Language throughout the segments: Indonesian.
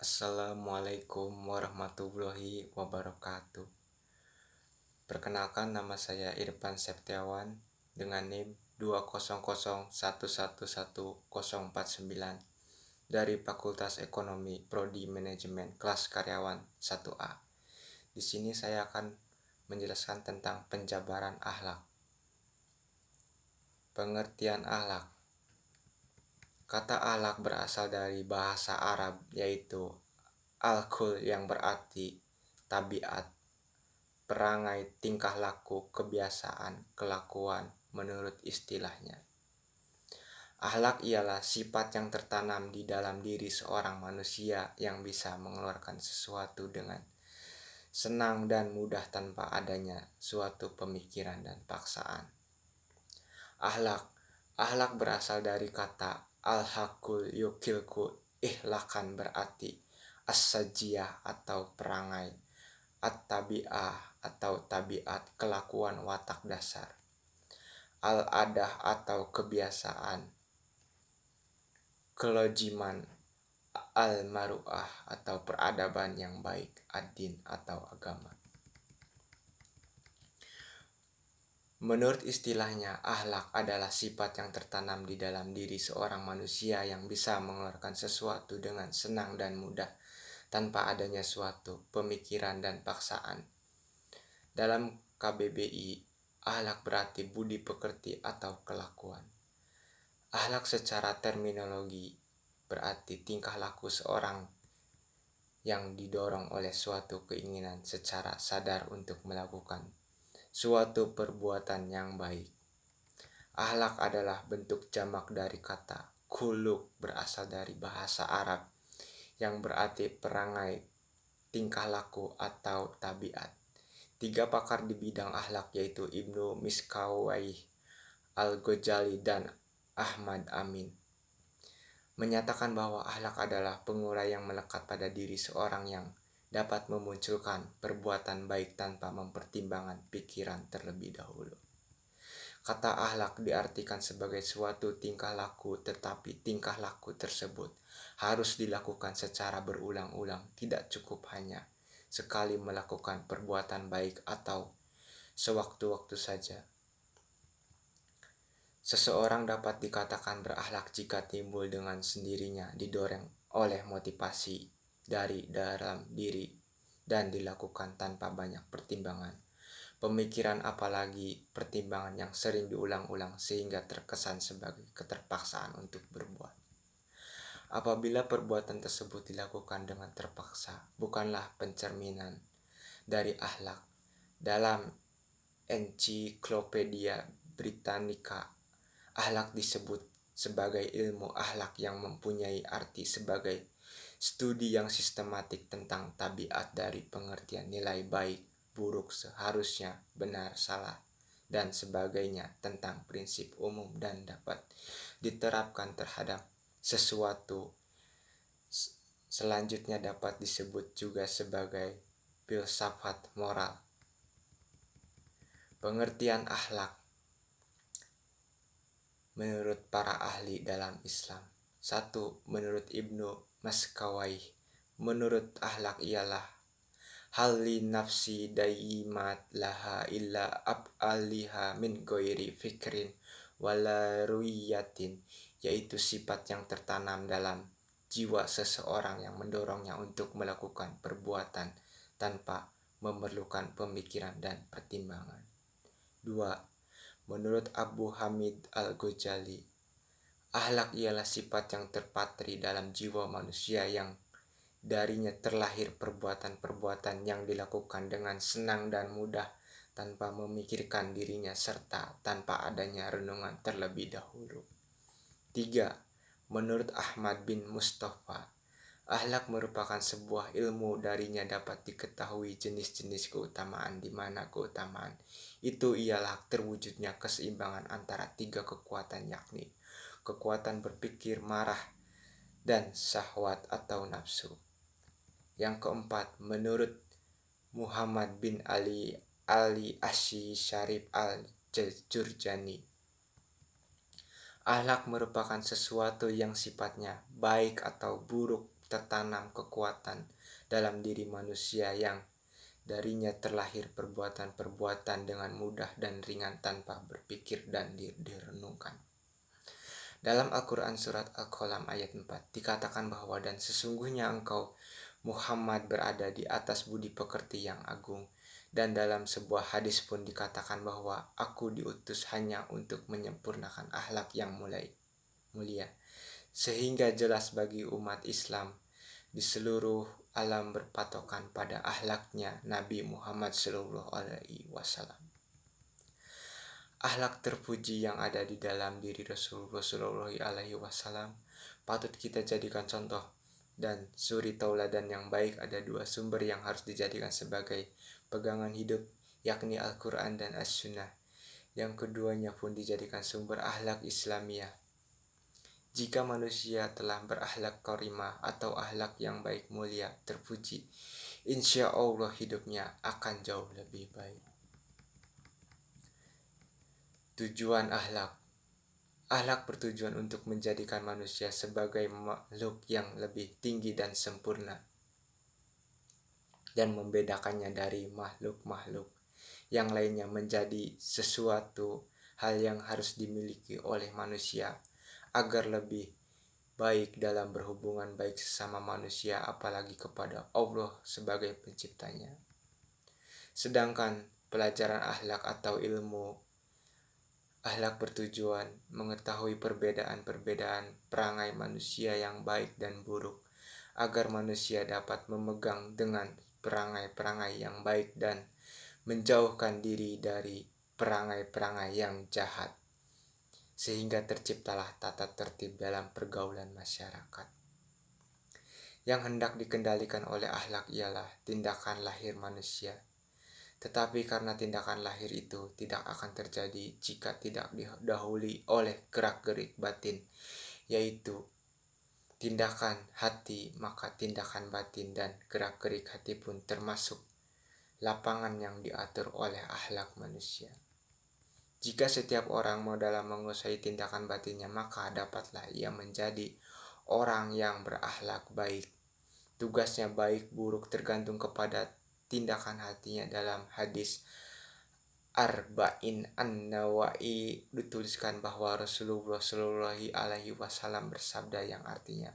Assalamualaikum warahmatullahi wabarakatuh. Perkenalkan, nama saya Irfan Septiawan dengan NIM 200111149 dari Fakultas Ekonomi Prodi Manajemen kelas karyawan 1A. Di sini saya akan menjelaskan tentang penjabaran akhlak. Pengertian akhlak. Kata akhlak berasal dari bahasa Arab yaitu al-khul yang berarti tabiat, perangai, tingkah laku, kebiasaan, kelakuan menurut istilahnya. Akhlak ialah sifat yang tertanam di dalam diri seorang manusia yang bisa mengeluarkan sesuatu dengan senang dan mudah tanpa adanya suatu pemikiran dan paksaan. Akhlak berasal dari kata al-hakul yukilku ihlakan berarti as-sajiyah atau perangai, at-tabi'ah atau tabiat, kelakuan watak dasar, al-adah atau kebiasaan, kelojiman, al-maru'ah atau peradaban yang baik, ad-din atau agama. Menurut istilahnya, akhlak adalah sifat yang tertanam di dalam diri seorang manusia yang bisa mengeluarkan sesuatu dengan senang dan mudah tanpa adanya suatu pemikiran dan paksaan. Dalam KBBI, akhlak berarti budi pekerti atau kelakuan. Akhlak secara terminologi berarti tingkah laku seorang yang didorong oleh suatu keinginan secara sadar untuk melakukan suatu perbuatan yang baik. Akhlak adalah bentuk jamak dari kata khuluq berasal dari bahasa Arab yang berarti perangai, tingkah laku atau tabiat. 3 pakar di bidang akhlak yaitu Ibnu Miskawayh, Al-Ghazali dan Ahmad Amin menyatakan bahwa akhlak adalah pengurai yang melekat pada diri seorang yang dapat memunculkan perbuatan baik tanpa mempertimbangkan pikiran terlebih dahulu. Kata akhlak diartikan sebagai suatu tingkah laku, tetapi tingkah laku tersebut harus dilakukan secara berulang-ulang, tidak cukup hanya sekali melakukan perbuatan baik atau sewaktu-waktu saja. Seseorang dapat dikatakan berakhlak jika timbul dengan sendirinya didorong oleh motivasi dari dalam diri dan dilakukan tanpa banyak pertimbangan, pemikiran apalagi pertimbangan yang sering diulang-ulang sehingga terkesan sebagai keterpaksaan untuk berbuat. Apabila perbuatan tersebut dilakukan dengan terpaksa, bukanlah pencerminan dari akhlak. Dalam Ensiklopedia Britannica, akhlak disebut sebagai ilmu akhlak yang mempunyai arti sebagai studi yang sistematik tentang tabiat dari pengertian nilai baik, buruk, seharusnya, benar, salah, dan sebagainya tentang prinsip umum dan dapat diterapkan terhadap sesuatu. Selanjutnya dapat disebut juga sebagai filsafat moral. Pengertian akhlak menurut para ahli dalam Islam. 1. Menurut Ibnu Miskawayh, menurut akhlak ialah hal li nafsi daimat laha illa ab'aliha min ghairi fikrin wala ruiyatin, yaitu sifat yang tertanam dalam jiwa seseorang yang mendorongnya untuk melakukan perbuatan tanpa memerlukan pemikiran dan pertimbangan. 2. Menurut Abu Hamid Al-Ghazali, akhlak ialah sifat yang terpatri dalam jiwa manusia yang darinya terlahir perbuatan-perbuatan yang dilakukan dengan senang dan mudah tanpa memikirkan dirinya serta tanpa adanya renungan terlebih dahulu. 3. Menurut Ahmad bin Mustafa, akhlak merupakan sebuah ilmu, darinya dapat diketahui jenis-jenis keutamaan di mana keutamaan itu ialah terwujudnya keseimbangan antara 3 kekuatan, yakni kekuatan berpikir, marah, dan syahwat atau nafsu. Yang keempat, menurut Muhammad bin Ali Asy Syarif Al-Jurjani, akhlak merupakan sesuatu yang sifatnya baik atau buruk tertanam kekuatan dalam diri manusia yang darinya terlahir perbuatan-perbuatan dengan mudah dan ringan tanpa berpikir dan direnungkan. Dalam Al-Quran surat Al-Qalam ayat 4 dikatakan bahwa dan sesungguhnya engkau Muhammad berada di atas budi pekerti yang agung. Dan dalam sebuah hadis pun dikatakan bahwa aku diutus hanya untuk menyempurnakan akhlak yang mulia. Sehingga jelas bagi umat Islam di seluruh alam berpatokan pada akhlaknya Nabi Muhammad SAW. Akhlak terpuji yang ada di dalam diri Rasulullah SAW patut kita jadikan contoh dan suri tauladan yang baik. Ada dua sumber yang harus dijadikan sebagai pegangan hidup, yakni Al-Quran dan As-Sunnah. Yang keduanya pun dijadikan sumber akhlak Islamiyah. Jika manusia telah berakhlak karimah atau akhlak yang baik, mulia, terpuji, insya Allah hidupnya akan jauh lebih baik. Tujuan akhlak. Akhlak bertujuan untuk menjadikan manusia sebagai makhluk yang lebih tinggi dan sempurna, dan membedakannya dari makhluk-makhluk yang lainnya menjadi sesuatu hal yang harus dimiliki oleh manusia agar lebih baik dalam berhubungan baik sesama manusia, apalagi kepada Allah sebagai penciptanya. Sedangkan pelajaran akhlak atau ilmu akhlak bertujuan mengetahui perbedaan-perbedaan perangai manusia yang baik dan buruk, agar manusia dapat memegang dengan perangai-perangai yang baik dan menjauhkan diri dari perangai-perangai yang jahat, sehingga terciptalah tata tertib dalam pergaulan masyarakat. Yang hendak dikendalikan oleh akhlak ialah tindakan lahir manusia. Tetapi karena tindakan lahir itu tidak akan terjadi jika tidak didahului oleh gerak-gerik batin, yaitu tindakan hati, maka tindakan batin dan gerak-gerik hati pun termasuk lapangan yang diatur oleh akhlak manusia. Jika setiap orang mau dalam menguasai tindakan batinnya, maka dapatlah ia menjadi orang yang berakhlak baik. Tugasnya baik buruk tergantung kepada tindakan hatinya. Dalam hadis Arba'in An-Nawawi dituliskan bahwa Rasulullah SAW bersabda yang artinya,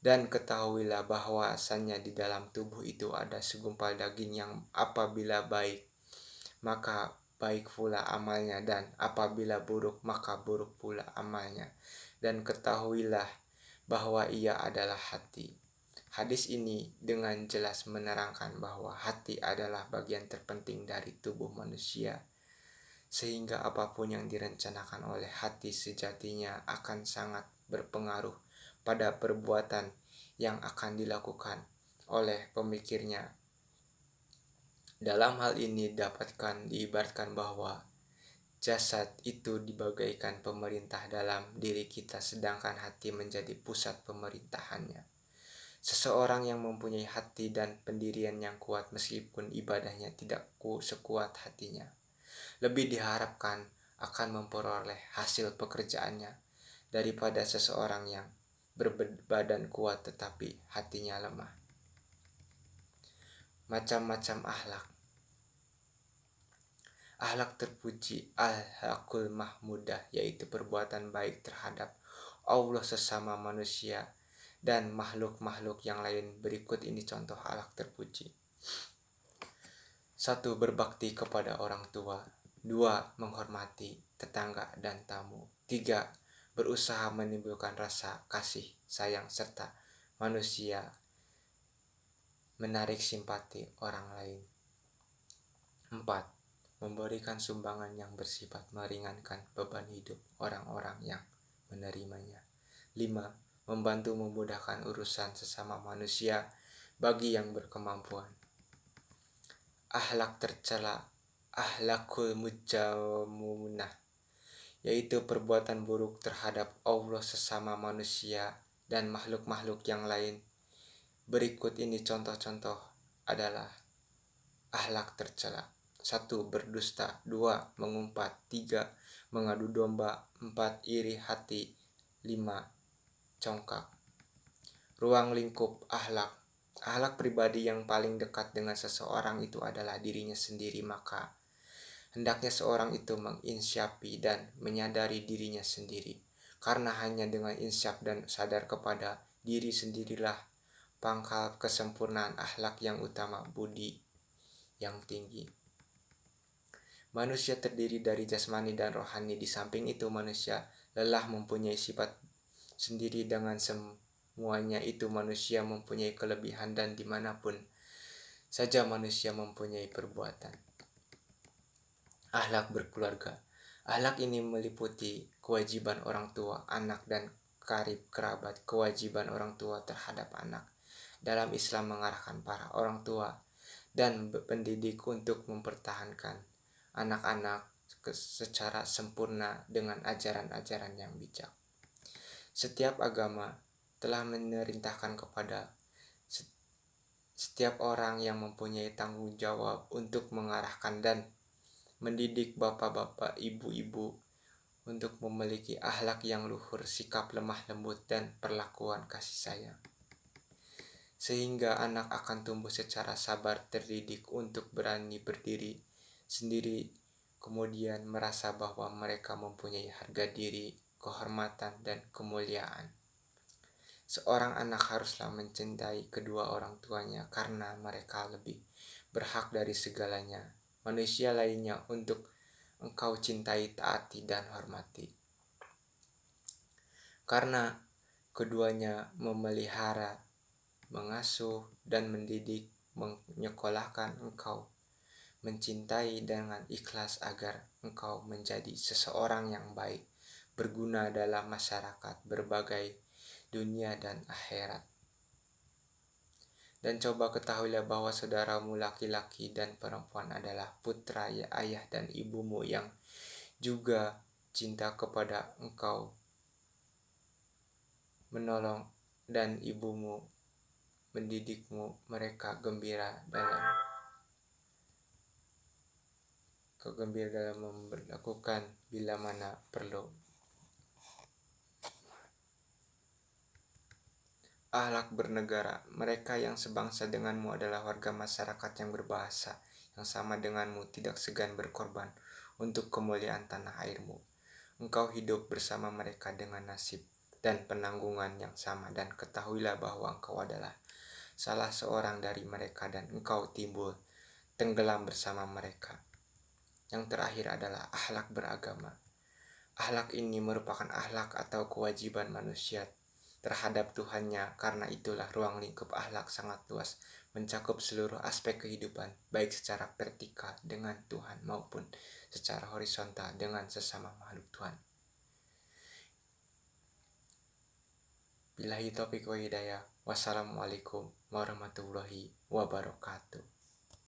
dan ketahuilah bahwasannya di dalam tubuh itu ada segumpal daging yang apabila baik maka baik pula amalnya, dan apabila buruk maka buruk pula amalnya, dan ketahuilah bahwa ia adalah hati. Hadis ini dengan jelas menerangkan bahwa hati adalah bagian terpenting dari tubuh manusia, sehingga apapun yang direncanakan oleh hati sejatinya akan sangat berpengaruh pada perbuatan yang akan dilakukan oleh pemikirnya. Dalam hal ini diibaratkan bahwa jasad itu dibagaikan pemerintah dalam diri kita, sedangkan hati menjadi pusat pemerintahannya. Seseorang yang mempunyai hati dan pendirian yang kuat, meskipun ibadahnya tidak sekuat hatinya, lebih diharapkan akan memperoleh hasil pekerjaannya daripada seseorang yang berbadan kuat tetapi hatinya lemah. Macam-macam akhlak. Akhlak terpuji, al-akhlakul mahmudah, yaitu perbuatan baik terhadap Allah, sesama manusia, dan makhluk-makhluk yang lain. Berikut ini contoh akhlak terpuji. 1. Berbakti kepada orang tua. 2. Menghormati tetangga dan tamu. 3. Berusaha menimbulkan rasa kasih sayang serta manusia, menarik simpati orang lain. 4. Memberikan sumbangan yang bersifat meringankan beban hidup orang-orang yang menerimanya. 5. Membantu memudahkan urusan sesama manusia bagi yang berkemampuan. Akhlak tercela, akhlakul mujamunah, yaitu perbuatan buruk terhadap Allah, sesama manusia, dan makhluk-makhluk yang lain. Berikut ini contoh-contoh adalah akhlak tercela. 1. Berdusta. 2. Mengumpat. 3. Mengadu domba. 4. Iri hati. 5. Congkak. Ruang lingkup akhlak. Akhlak pribadi yang paling dekat dengan seseorang itu adalah dirinya sendiri, maka hendaknya seorang itu menginsyafi dan menyadari dirinya sendiri. Karena hanya dengan insyaf dan sadar kepada diri sendirilah pangkal kesempurnaan akhlak yang utama, budi yang tinggi. Manusia terdiri dari jasmani dan rohani. Di samping itu manusia lelah mempunyai sifat sendiri. Dengan semuanya itu manusia mempunyai kelebihan dan dimanapun saja manusia mempunyai perbuatan. Akhlak berkeluarga. Akhlak ini meliputi kewajiban orang tua, anak dan karib kerabat. Kewajiban orang tua terhadap anak dalam Islam mengarahkan para orang tua dan pendidik untuk mempertahankan anak-anak secara sempurna dengan ajaran-ajaran yang bijak. Setiap agama telah memerintahkan kepada setiap orang yang mempunyai tanggung jawab untuk mengarahkan dan mendidik bapak-bapak, ibu-ibu untuk memiliki akhlak yang luhur, sikap lemah lembut, dan perlakuan kasih sayang. Sehingga anak akan tumbuh secara sabar, terdidik untuk berani berdiri sendiri, kemudian merasa bahwa mereka mempunyai harga diri, kehormatan, dan kemuliaan. Seorang anak haruslah mencintai kedua orang tuanya karena mereka lebih berhak dari segalanya. Manusia lainnya untuk engkau cintai, taati, dan hormati. Karena keduanya memelihara, mengasuh, dan mendidik, menyekolahkan engkau mencintai dengan ikhlas agar engkau menjadi seseorang yang baik, berguna dalam masyarakat, berbagai dunia dan akhirat. Dan coba ketahuilah bahwa saudaramu laki-laki dan perempuan adalah putra ya ayah dan ibumu yang juga cinta kepada engkau, menolong, dan ibumu mendidikmu, mereka gembira dalam melakukan bila mana perlu. Akhlak bernegara. Mereka yang sebangsa denganmu adalah warga masyarakat yang berbahasa yang sama denganmu, tidak segan berkorban untuk kemuliaan tanah airmu. Engkau hidup bersama mereka dengan nasib dan penanggungan yang sama, dan ketahuilah bahwa engkau adalah salah seorang dari mereka dan engkau timbul tenggelam bersama mereka. Yang terakhir adalah akhlak beragama. Akhlak ini merupakan akhlak atau kewajiban manusia terhadap Tuhannya. Karena itulah ruang lingkup akhlak sangat luas, mencakup seluruh aspek kehidupan, baik secara vertikal dengan Tuhan maupun secara horizontal dengan sesama makhluk Tuhan. Billahi taufiq wa hidayah. Wassalamualaikum warahmatullahi wabarakatuh.